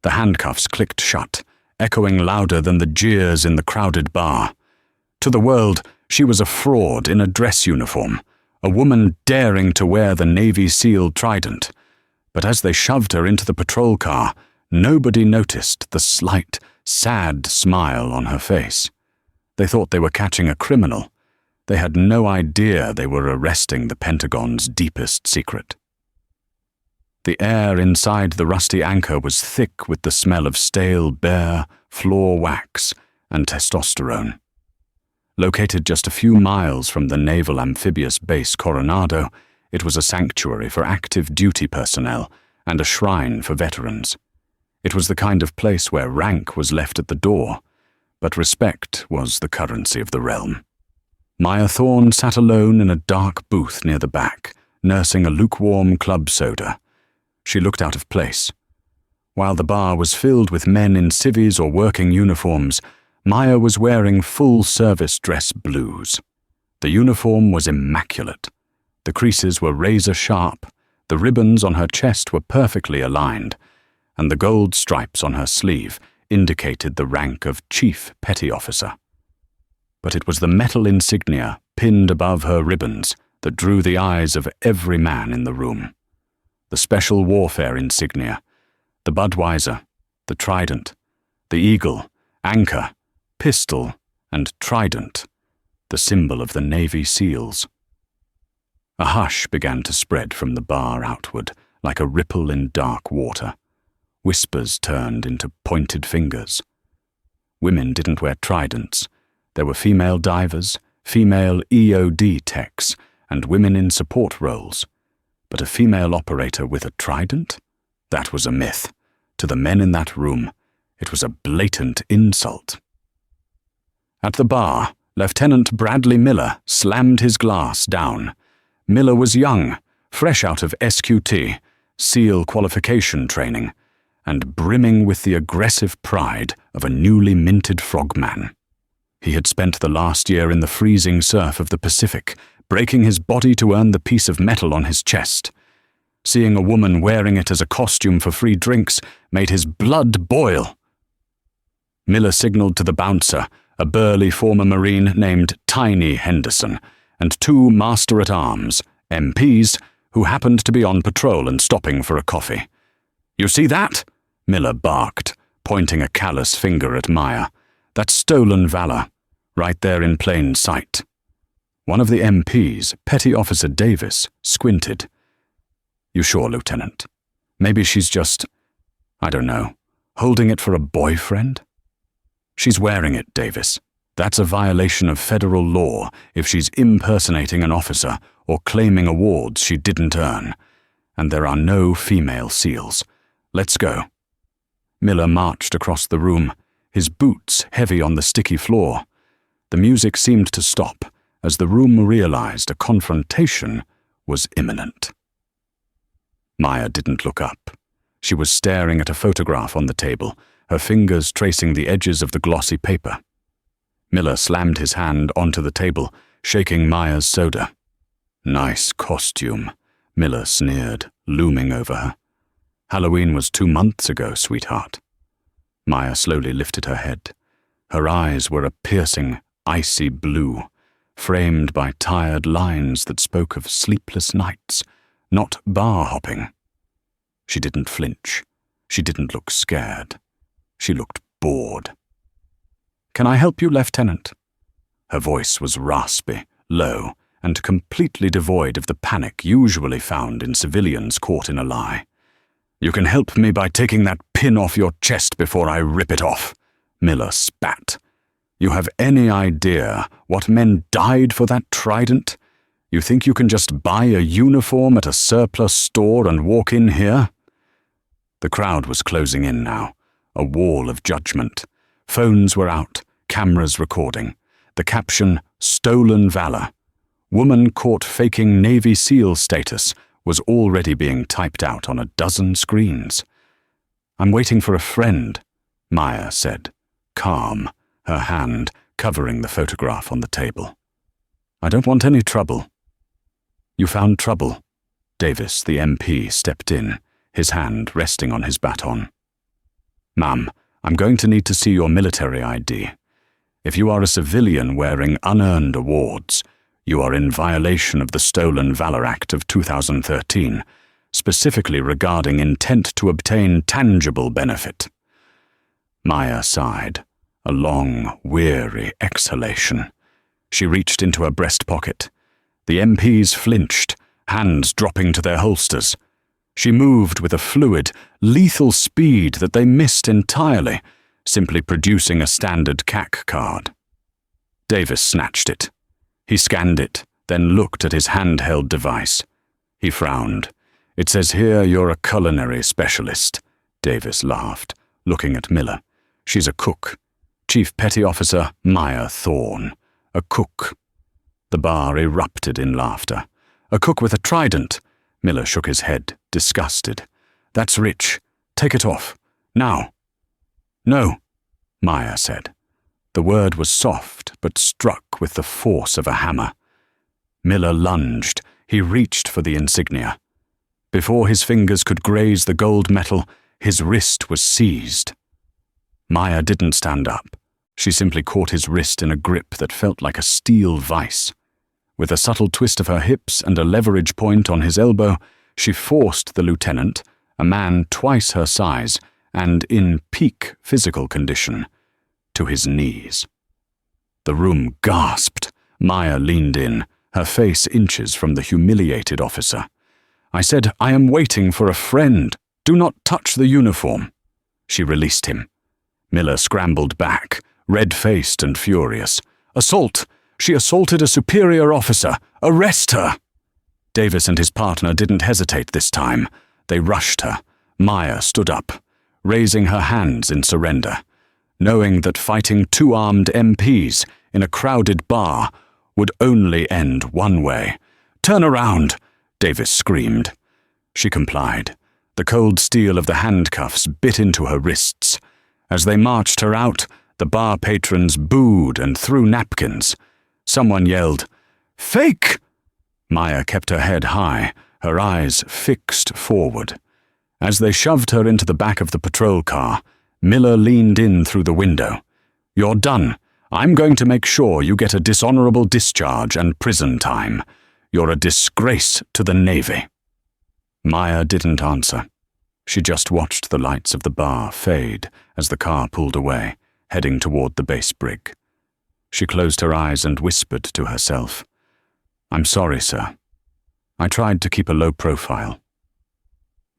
The handcuffs clicked shut, echoing louder than the jeers in the crowded bar. To the world, she was a fraud in a dress uniform, a woman daring to wear the Navy SEAL trident. But as they shoved her into the patrol car, nobody noticed the slight, sad smile on her face. They thought they were catching a criminal. They had no idea they were arresting the Pentagon's deepest secret. The air inside the rusty anchor was thick with the smell of stale, bare floor wax and testosterone. Located just a few miles from the Naval Amphibious Base Coronado, it was a sanctuary for active duty personnel and a shrine for veterans. It was the kind of place where rank was left at the door, but respect was the currency of the realm. Maya Thorne sat alone in a dark booth near the back, nursing a lukewarm club soda. She looked out of place. While the bar was filled with men in civvies or working uniforms, Maya was wearing full-service dress blues. The uniform was immaculate. The creases were razor-sharp, the ribbons on her chest were perfectly aligned, and the gold stripes on her sleeve indicated the rank of Chief Petty Officer. But it was the metal insignia pinned above her ribbons that drew the eyes of every man in the room. The special warfare insignia, the Budweiser, the trident, the eagle, anchor, pistol, and trident, the symbol of the Navy SEALs. A hush began to spread from the bar outward, like a ripple in dark water. Whispers turned into pointed fingers. Women didn't wear tridents. There were female divers, female EOD techs, and women in support roles. But a female operator with a trident? That was a myth. To the men in that room, it was a blatant insult. At the bar, Lieutenant Bradley Miller slammed his glass down. Miller was young, fresh out of SQT, SEAL qualification training, and brimming with the aggressive pride of a newly minted frogman. He had spent the last year in the freezing surf of the Pacific, breaking his body to earn the piece of metal on his chest. Seeing a woman wearing it as a costume for free drinks made his blood boil. Miller signaled to the bouncer, a burly former Marine named Tiny Henderson, and two master-at-arms, MPs, who happened to be on patrol and stopping for a coffee. "You see that?" Miller barked, pointing a callous finger at Maya. "That's stolen valor, right there in plain sight." One of the MPs, Petty Officer Davis, squinted. "You sure, Lieutenant? Maybe she's just, I don't know, holding it for a boyfriend?" "She's wearing it, Davis. That's a violation of federal law if she's impersonating an officer or claiming awards she didn't earn. And there are no female SEALs. Let's go." Miller marched across the room, his boots heavy on the sticky floor. The music seemed to stop as the room realized a confrontation was imminent. Maya didn't look up. She was staring at a photograph on the table, her fingers tracing the edges of the glossy paper. Miller slammed his hand onto the table, shaking Maya's soda. "Nice costume," Miller sneered, looming over her. "Halloween was 2 months ago, sweetheart." Maya slowly lifted her head. Her eyes were a piercing, icy blue, framed by tired lines that spoke of sleepless nights, not bar hopping. She didn't flinch. She didn't look scared. She looked bored. "Can I help you, Lieutenant?" Her voice was raspy, low, and completely devoid of the panic usually found in civilians caught in a lie. "You can help me by taking that pin off your chest before I rip it off," Miller spat. "You have any idea what men died for that trident? You think you can just buy a uniform at a surplus store and walk in here?" The crowd was closing in now, a wall of judgment. Phones were out, cameras recording. The caption, "Stolen Valor. Woman caught faking Navy SEAL status," was already being typed out on a dozen screens. "I'm waiting for a friend," Maya said, calm, her hand covering the photograph on the table. "I don't want any trouble." "You found trouble?" Davis, the MP, stepped in, his hand resting on his baton. Ma'am, I'm going to need to see your military ID. If you are a civilian wearing unearned awards, you are in violation of the Stolen Valor Act of 2013, specifically regarding intent to obtain tangible benefit." Maya sighed, a long, weary exhalation. She reached into her breast pocket. The MPs flinched, hands dropping to their holsters. She moved with a fluid, lethal speed that they missed entirely, simply producing a standard CAC card. Davis snatched it. He scanned it, then looked at his handheld device. He frowned. "It says here you're a culinary specialist." Davis laughed, looking at Miller. "She's a cook. Chief Petty Officer Maya Thorne. A cook." The bar erupted in laughter. "A cook with a trident." Miller shook his head, disgusted. "That's rich. Take it off. Now." "No," Maya said. The word was soft, but struck with the force of a hammer. Miller lunged. He reached for the insignia. Before his fingers could graze the gold metal, his wrist was seized. Maya didn't stand up. She simply caught his wrist in a grip that felt like a steel vice. With a subtle twist of her hips and a leverage point on his elbow, she forced the lieutenant, a man twice her size and in peak physical condition, to his knees. The room gasped. Maya leaned in, her face inches from the humiliated officer. "I said, I am waiting for a friend. Do not touch the uniform." She released him. Miller scrambled back, red-faced and furious. "Assault! She assaulted a superior officer. Arrest her!" Davis and his partner didn't hesitate this time. They rushed her. Maya stood up, raising her hands in surrender, knowing that fighting two armed MPs in a crowded bar would only end one way. "Turn around!" Davis screamed. She complied. The cold steel of the handcuffs bit into her wrists. As they marched her out, the bar patrons booed and threw napkins. Someone yelled, "Fake!" Maya kept her head high, her eyes fixed forward. As they shoved her into the back of the patrol car, Miller leaned in through the window. "You're done. I'm going to make sure you get a dishonorable discharge and prison time. You're a disgrace to the Navy." Maya didn't answer. She just watched the lights of the bar fade as the car pulled away, heading toward the base brig. She closed her eyes and whispered to herself, "I'm sorry, sir. I tried to keep a low profile."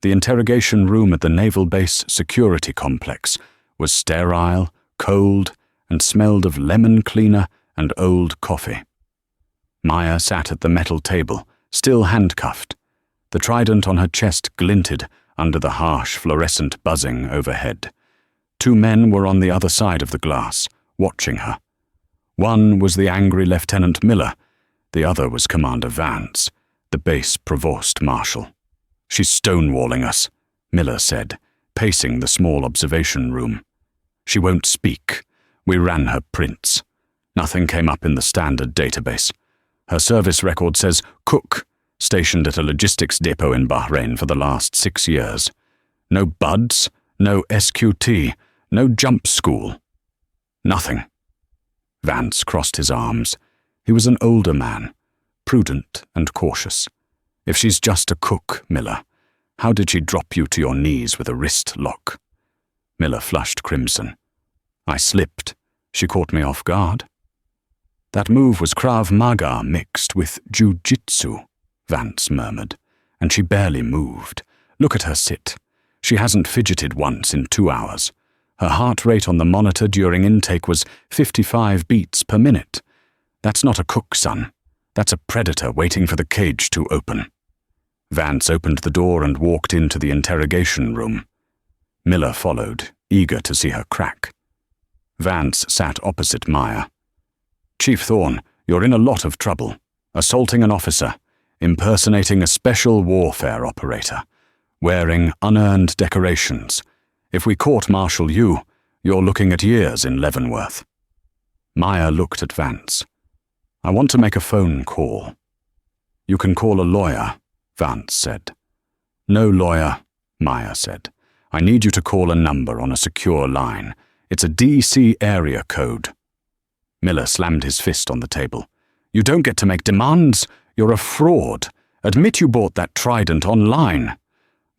The interrogation room at the Naval Base Security Complex was sterile, cold, and smelled of lemon cleaner and old coffee. Maya sat at the metal table, still handcuffed. The trident on her chest glinted under the harsh fluorescent buzzing overhead. Two men were on the other side of the glass, watching her. One was the angry Lieutenant Miller. The other was Commander Vance, the base provost marshal. "She's stonewalling us," Miller said, pacing the small observation room. "She won't speak. We ran her prints. Nothing came up in the standard database. Her service record says cook, stationed at a logistics depot in Bahrain for the last 6 years. No buds, no SQT, no jump school. Nothing." Vance crossed his arms. He was an older man, prudent and cautious. "If she's just a cook, Miller, how did she drop you to your knees with a wrist lock?" Miller flushed crimson. "I slipped. She caught me off guard." "That move was Krav Maga mixed with Jiu-Jitsu," Vance murmured, "and she barely moved. Look at her sit. She hasn't fidgeted once in 2 hours. Her heart rate on the monitor during intake was 55 beats per minute. That's not a cook, son. That's a predator waiting for the cage to open." Vance opened the door and walked into the interrogation room. Miller followed, eager to see her crack. Vance sat opposite Maya. "Chief Thorne, you're in a lot of trouble. Assaulting an officer, impersonating a special warfare operator, wearing unearned decorations. If we court-martial you, you're looking at years in Leavenworth." Maya looked at Vance. "I want to make a phone call." "You can call a lawyer," Vance said. "No lawyer," Maya said. I need you to call a number on a secure line. It's a DC area code." Miller slammed his fist on the table. "You don't get to make demands. You're a fraud. Admit you bought that trident online."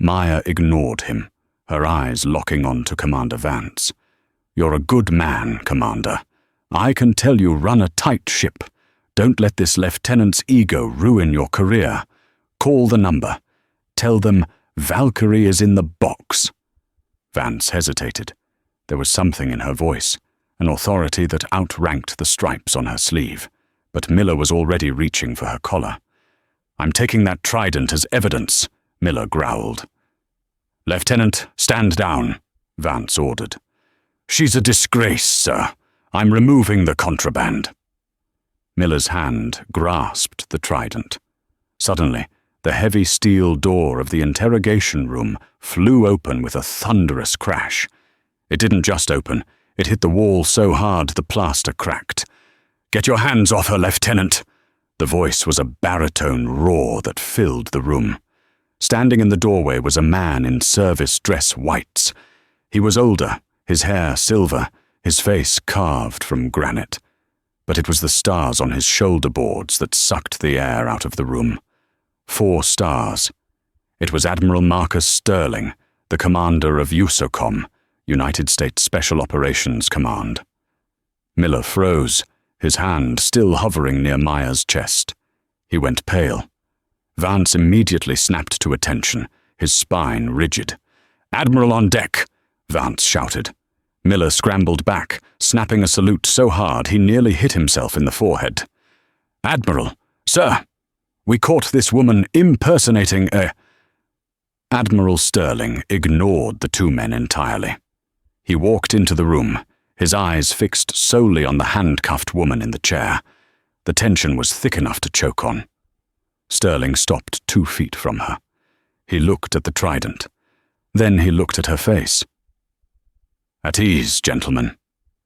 Maya ignored him, her eyes locking on to Commander Vance. "You're a good man, Commander. I can tell you run a tight ship. Don't let this lieutenant's ego ruin your career. Call the number. Tell them Valkyrie is in the box." Vance hesitated. There was something in her voice, an authority that outranked the stripes on her sleeve, but Miller was already reaching for her collar. "I'm taking that trident as evidence," Miller growled. "Lieutenant, stand down," Vance ordered. "She's a disgrace, sir. I'm removing the contraband." Miller's hand grasped the trident. Suddenly, the heavy steel door of the interrogation room flew open with a thunderous crash. It didn't just open, it hit the wall so hard the plaster cracked. "Get your hands off her, Lieutenant!" The voice was a baritone roar that filled the room. Standing in the doorway was a man in service dress whites. He was older, his hair silver, his face carved from granite. But it was the stars on his shoulder boards that sucked the air out of the room. 4 stars. It was Admiral Marcus Sterling, the commander of USOCOM, United States Special Operations Command. Miller froze, his hand still hovering near Maya's chest. He went pale. Vance immediately snapped to attention, his spine rigid. "Admiral on deck!" Vance shouted. Miller scrambled back, snapping a salute so hard he nearly hit himself in the forehead. "Admiral, sir, we caught this woman impersonating a—" Admiral Sterling ignored the 2 men entirely. He walked into the room, his eyes fixed solely on the handcuffed woman in the chair. The tension was thick enough to choke on. Sterling stopped 2 feet from her. He looked at the trident. Then he looked at her face. "At ease, gentlemen,"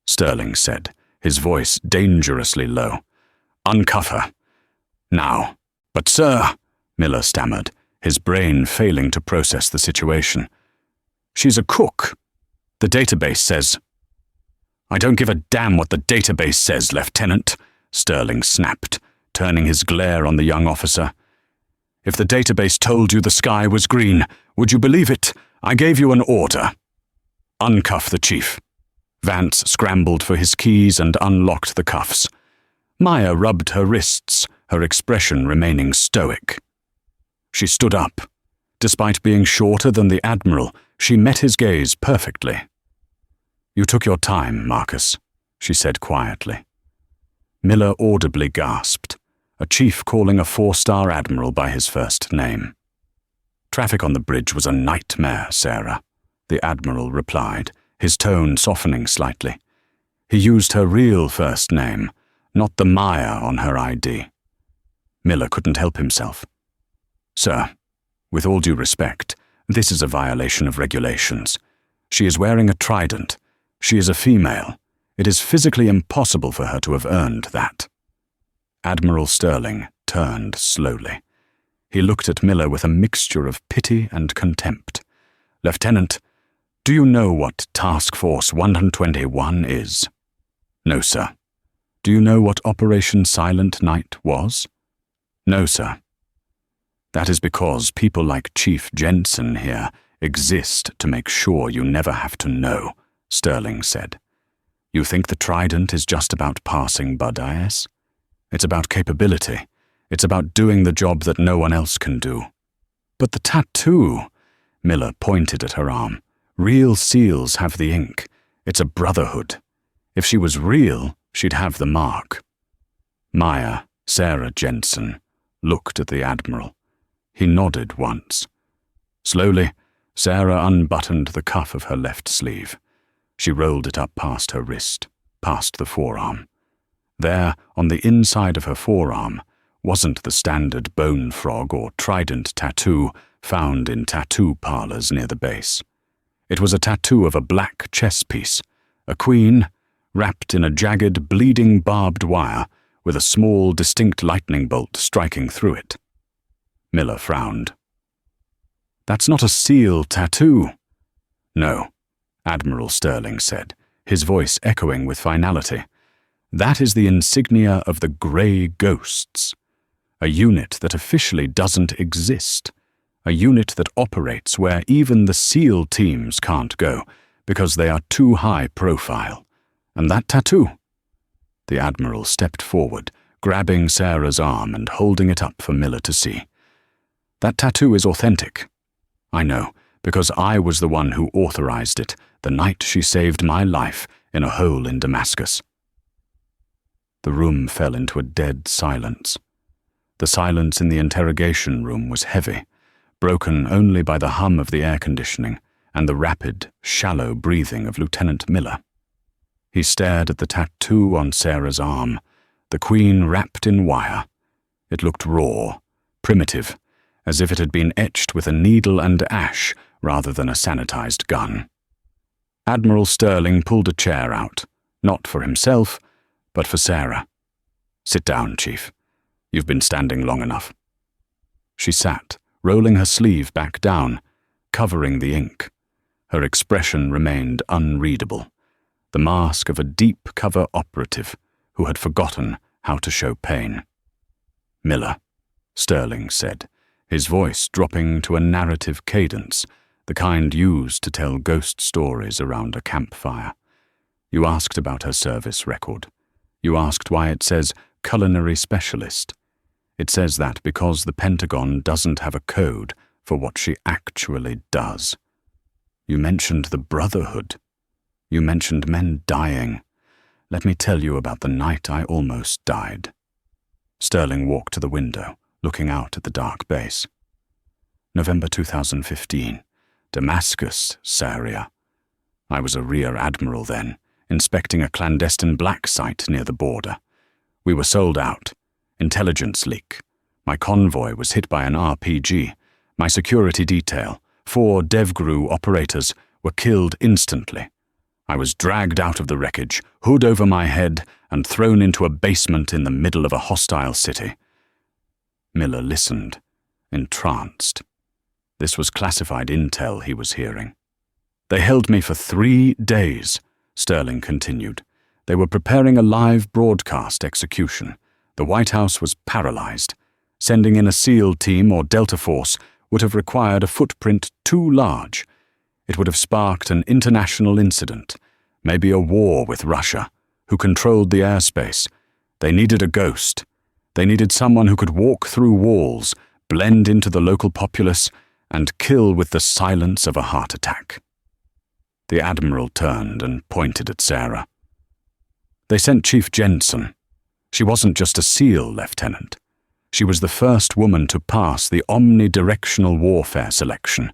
Sterling said, his voice dangerously low. "Uncuff her. Now." "But sir," Miller stammered, his brain failing to process the situation. "She's a cook. The database says—" "I don't give a damn what the database says, Lieutenant," Sterling snapped, turning his glare on the young officer. "If the database told you the sky was green, would you believe it? I gave you an order. Uncuff the chief." Vance scrambled for his keys and unlocked the cuffs. Maya rubbed her wrists, her expression remaining stoic. She stood up. Despite being shorter than the Admiral, she met his gaze perfectly. "You took your time, Marcus," she said quietly. Miller audibly gasped, a chief calling a 4-star Admiral by his first name. "Traffic on the bridge was a nightmare, Sarah," the Admiral replied, his tone softening slightly. He used her real first name, not the Maya on her ID. Miller couldn't help himself. "Sir, with all due respect, this is a violation of regulations. She is wearing a trident. She is a female. It is physically impossible for her to have earned that." Admiral Sterling turned slowly. He looked at Miller with a mixture of pity and contempt. "Lieutenant, do you know what Task Force 121 is?" "No, sir." "Do you know what Operation Silent Night was?" "No, sir." "That is because people like Chief Jensen here exist to make sure you never have to know," Sterling said. "You think the trident is just about passing Bud-IS? It's about capability. It's about doing the job that no one else can do." "But the tattoo," Miller pointed at her arm. "Real SEALs have the ink. It's a brotherhood. If she was real, she'd have the mark." Maya, Sarah Jensen, looked at the Admiral. He nodded once. Slowly, Sarah unbuttoned the cuff of her left sleeve. She rolled it up past her wrist, past the forearm. There, on the inside of her forearm, wasn't the standard bone frog or trident tattoo found in tattoo parlors near the base. It was a tattoo of a black chess piece, a queen, wrapped in a jagged, bleeding barbed wire with a small, distinct lightning bolt striking through it. Miller frowned. "That's not a SEAL tattoo." No, Admiral Sterling said, his voice echoing with finality. That is the insignia of the Grey Ghosts, a unit that officially doesn't exist, a unit that operates where even the SEAL teams can't go because they are too high profile. And that tattoo? The Admiral stepped forward, grabbing Sarah's arm and holding it up for Miller to see. That tattoo is authentic. I know, because I was the one who authorized it the night she saved my life in a hole in Damascus. The room fell into a dead silence. The silence in the interrogation room was heavy, broken only by the hum of the air conditioning and the rapid, shallow breathing of Lieutenant Miller. He stared at the tattoo on Sarah's arm, the Queen wrapped in wire. It looked raw, primitive, as if it had been etched with a needle and ash rather than a sanitized gun. Admiral Sterling pulled a chair out, not for himself, but for Sarah. "Sit down, Chief. You've been standing long enough." She sat, rolling her sleeve back down, covering the ink. Her expression remained unreadable, the mask of a deep-cover operative who had forgotten how to show pain. "Miller," Sterling said, his voice dropping to a narrative cadence, the kind used to tell ghost stories around a campfire. "You asked about her service record. You asked why it says culinary specialist. It says that because the Pentagon doesn't have a code for what she actually does. You mentioned the Brotherhood. You mentioned men dying. Let me tell you about the night I almost died." Sterling walked to the window, looking out at the dark base. "November 2015, Damascus, Syria. I was a rear admiral then, inspecting a clandestine black site near the border. We were sold out. Intelligence leak. My convoy was hit by an RPG. My security detail, 4 DevGru operators, were killed instantly. I was dragged out of the wreckage, hood over my head, and thrown into a basement in the middle of a hostile city." Miller listened, entranced. This was classified intel he was hearing. "They held me for 3 days," Sterling continued. "They were preparing a live broadcast execution. The White House was paralyzed. Sending in a SEAL team or Delta Force would have required a footprint too large. It would have sparked an international incident, maybe a war with Russia, who controlled the airspace. They needed a ghost. They needed someone who could walk through walls, blend into the local populace, and kill with the silence of a heart attack." The Admiral turned and pointed at Sarah. "They sent Chief Jensen. She wasn't just a SEAL lieutenant. She was the first woman to pass the omnidirectional warfare selection,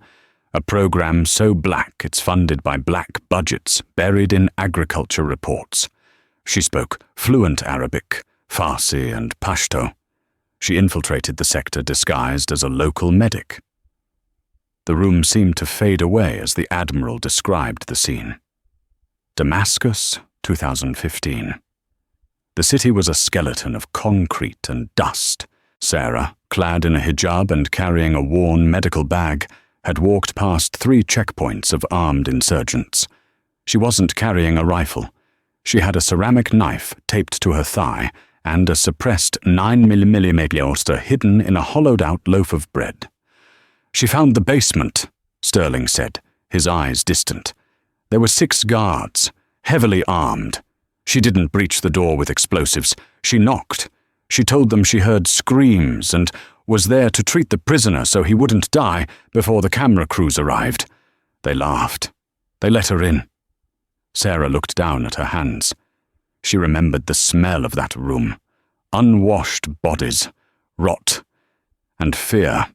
a program so black it's funded by black budgets buried in agriculture reports. She spoke fluent Arabic, Farsi, and Pashto. She infiltrated the sector disguised as a local medic." The room seemed to fade away as the Admiral described the scene. Damascus, 2015. The city was a skeleton of concrete and dust. Sarah, clad in a hijab and carrying a worn medical bag, had walked past 3 checkpoints of armed insurgents. She wasn't carrying a rifle. She had a ceramic knife taped to her thigh and a suppressed 9mm holster hidden in a hollowed-out loaf of bread. "She found the basement," Sterling said, his eyes distant. "There were 6 guards, heavily armed. She didn't breach the door with explosives. She knocked. She told them she heard screams and was there to treat the prisoner so he wouldn't die before the camera crews arrived. They laughed. They let her in." Sarah looked down at her hands. She remembered the smell of that room. Unwashed bodies, rot, and fear.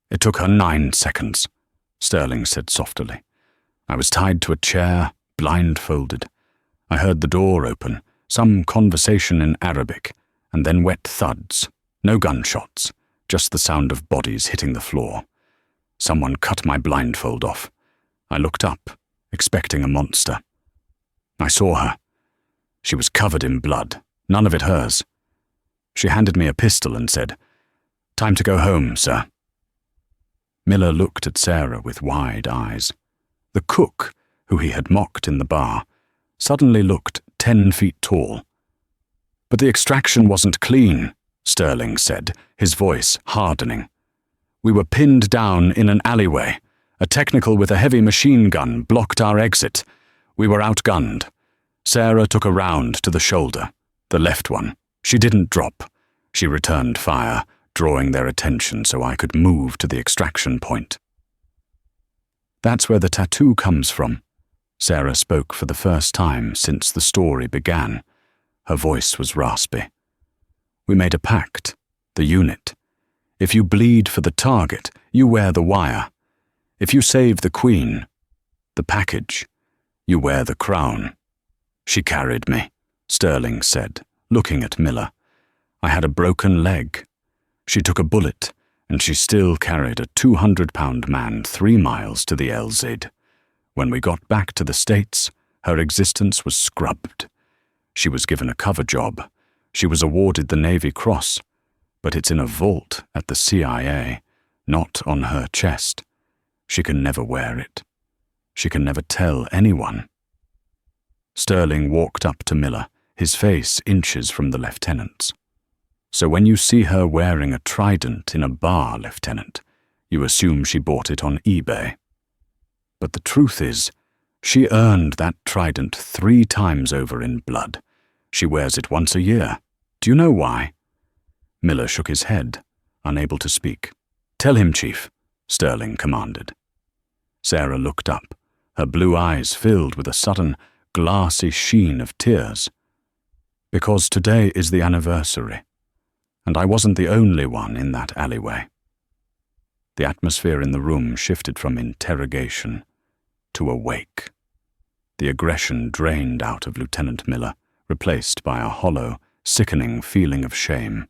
"It took her 9 seconds, Sterling said softly. "I was tied to a chair, blindfolded. I heard the door open, some conversation in Arabic, and then wet thuds. No gunshots, just the sound of bodies hitting the floor. Someone cut my blindfold off. I looked up, expecting a monster. I saw her. She was covered in blood, none of it hers. She handed me a pistol and said, 'Time to go home, sir.'" Miller looked at Sarah with wide eyes. The cook, who he had mocked in the bar, suddenly looked 10 feet tall. "But the extraction wasn't clean," Sterling said, his voice hardening. "We were pinned down in an alleyway. A technical with a heavy machine gun blocked our exit. We were outgunned. Sarah took a round to the shoulder, the left one. She didn't drop. She returned fire, drawing their attention so I could move to the extraction point." "That's where the tattoo comes from." Sarah spoke for the first time since the story began. Her voice was raspy. "We made a pact, the unit. If you bleed for the target, you wear the wire. If you save the Queen, the package, you wear the crown." "She carried me," Sterling said, looking at Miller. "I had a broken leg. She took a bullet, and she still carried a 200-pound man 3 miles to the LZ. When we got back to the States, her existence was scrubbed. She was given a cover job. She was awarded the Navy Cross, but it's in a vault at the CIA, not on her chest. She can never wear it. She can never tell anyone." Sterling walked up to Miller, his face inches from the lieutenant's. "So when you see her wearing a trident in a bar, Lieutenant, you assume she bought it on eBay. But the truth is, she earned that trident 3 times over in blood. She wears it once a year. Do you know why?" Miller shook his head, unable to speak. "Tell him, Chief," Sterling commanded. Sarah looked up, her blue eyes filled with a sudden, glassy sheen of tears. "Because today is the anniversary, and I wasn't the only one in that alleyway." The atmosphere in the room shifted from interrogation to a wake. The aggression drained out of Lieutenant Miller, replaced by a hollow, sickening feeling of shame.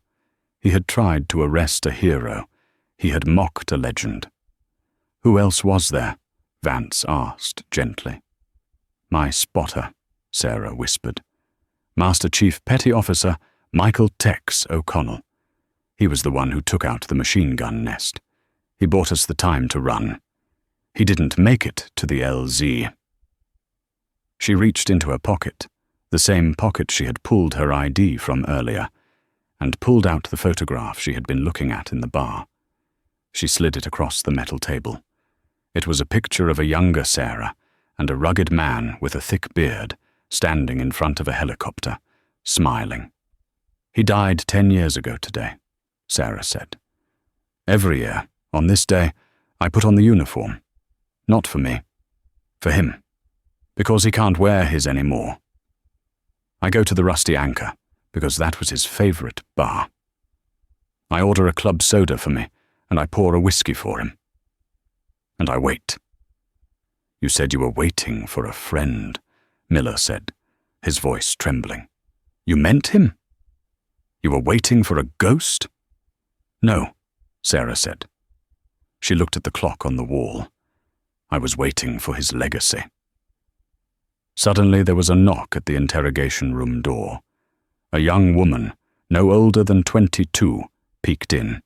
He had tried to arrest a hero. He had mocked a legend. "Who else was there?" Vance asked gently. "My spotter," Sarah whispered. "Master Chief Petty Officer Michael Tex O'Connell. He was the one who took out the machine gun nest. He bought us the time to run. He didn't make it to the LZ." She reached into her pocket, the same pocket she had pulled her ID from earlier, and pulled out the photograph she had been looking at in the bar. She slid it across the metal table. It was a picture of a younger Sarah and a rugged man with a thick beard standing in front of a helicopter, smiling. "He died 10 years ago today," Sarah said. "Every year, on this day, I put on the uniform. Not for me. For him. Because he can't wear his anymore. I go to the Rusty Anchor, because that was his favorite bar. I order a club soda for me, and I pour a whiskey for him. And I wait." "You said you were waiting for a friend," Miller said, his voice trembling. "You meant him? You were waiting for a ghost?" "No," Sarah said. She looked at the clock on the wall. "I was waiting for his legacy." Suddenly there was a knock at the interrogation room door. A young woman, no older than 22, peeked in.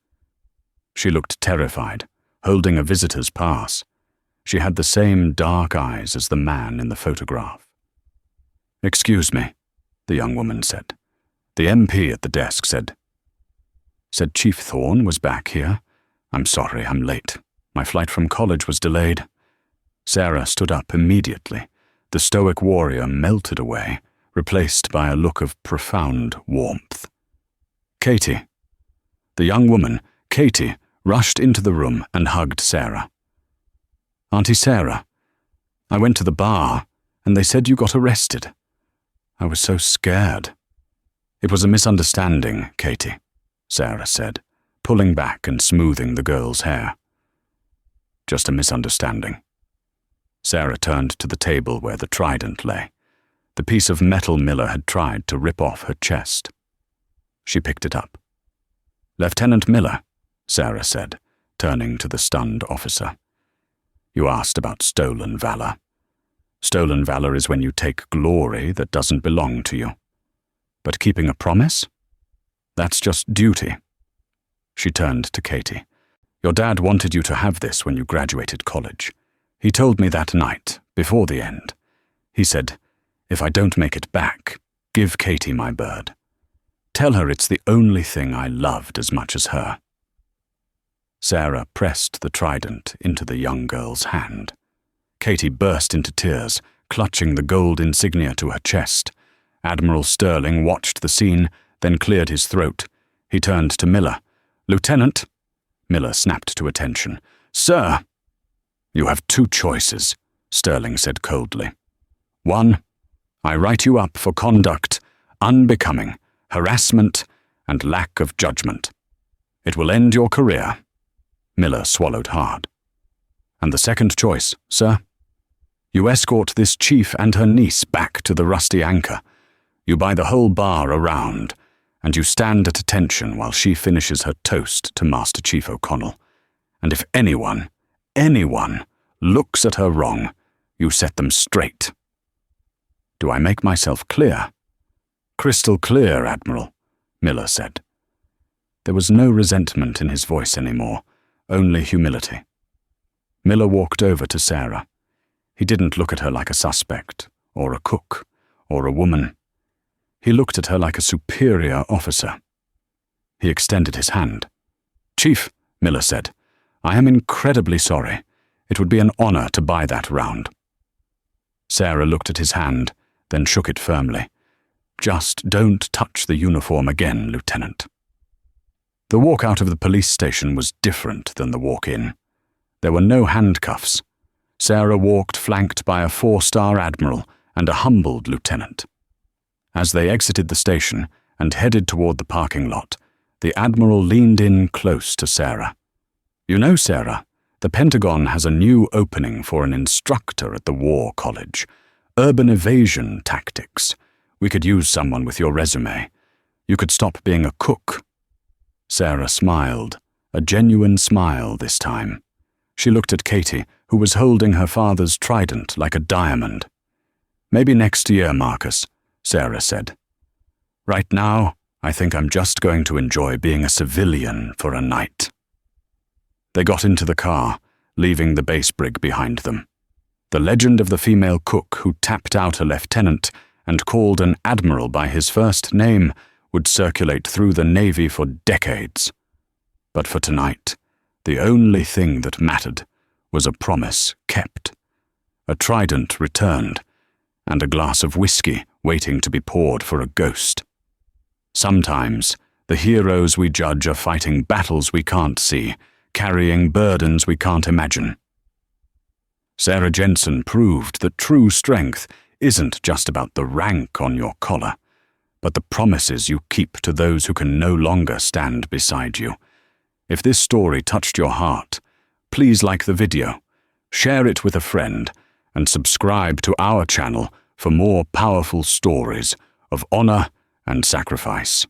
She looked terrified, holding a visitor's pass. She had the same dark eyes as the man in the photograph. "Excuse me," the young woman said. "The MP at the desk said Chief Thorne was back here. I'm sorry, I'm late. My flight from college was delayed." Sarah stood up immediately. The stoic warrior melted away, replaced by a look of profound warmth. "Katie." The young woman, Katie, rushed into the room and hugged Sarah. "Auntie Sarah, I went to the bar, and they said you got arrested. I was so scared." "It was a misunderstanding, Katie," Sarah said, pulling back and smoothing the girl's hair. "Just a misunderstanding." Sarah turned to the table where the trident lay, the piece of metal Miller had tried to rip off her chest. She picked it up. "Lieutenant Miller," Sarah said, turning to the stunned officer. "You asked about stolen valor. Stolen valor is when you take glory that doesn't belong to you. But keeping a promise? That's just duty." She turned to Katie. "Your dad wanted you to have this when you graduated college. He told me that night, before the end. He said, if I don't make it back, give Katie my bird. Tell her it's the only thing I loved as much as her. Sarah pressed the trident into the young girl's hand. Katie burst into tears, clutching the gold insignia to her chest. Admiral Sterling watched the scene, then cleared his throat. He turned to Miller. "Lieutenant?" Miller snapped to attention. "Sir!" "You have two choices," Sterling said coldly. "One, I write you up for conduct unbecoming, harassment, and lack of judgment. It will end your career." Miller swallowed hard. "And the second choice, sir? You escort this chief and her niece back to the Rusty Anchor. You buy the whole bar around, and you stand at attention while she finishes her toast to Master Chief O'Connell. And if anyone looks at her wrong, you set them straight. Do I make myself clear?" "Crystal clear, Admiral," Miller said. There was no resentment in his voice anymore, only humility. Miller walked over to Sarah. He didn't look at her like a suspect, or a cook, or a woman. He looked at her like a superior officer. He extended his hand. "Chief," Miller said, "I am incredibly sorry. It would be an honor to buy that round." Sarah looked at his hand, then shook it firmly. "Just don't touch the uniform again, Lieutenant." The walk out of the police station was different than the walk in. There were no handcuffs. Sarah walked flanked by a 4-star admiral and a humbled lieutenant. As they exited the station and headed toward the parking lot, the admiral leaned in close to Sarah. "You know, Sarah, the Pentagon has a new opening for an instructor at the War College. Urban evasion tactics. We could use someone with your resume. You could stop being a cook." Sarah smiled, a genuine smile this time. She looked at Katie, who was holding her father's trident like a diamond. "Maybe next year, Marcus," Sarah said. "Right now, I think I'm just going to enjoy being a civilian for a night." They got into the car, leaving the base brig behind them. The legend of the female cook who tapped out a lieutenant and called an admiral by his first name would circulate through the Navy for decades. But for tonight, the only thing that mattered was a promise kept, a trident returned, and a glass of whiskey waiting to be poured for a ghost. Sometimes, the heroes we judge are fighting battles we can't see, carrying burdens we can't imagine. Sarah Jensen proved that true strength isn't just about the rank on your collar, but the promises you keep to those who can no longer stand beside you. If this story touched your heart, please like the video, share it with a friend, and subscribe to our channel for more powerful stories of honor and sacrifice.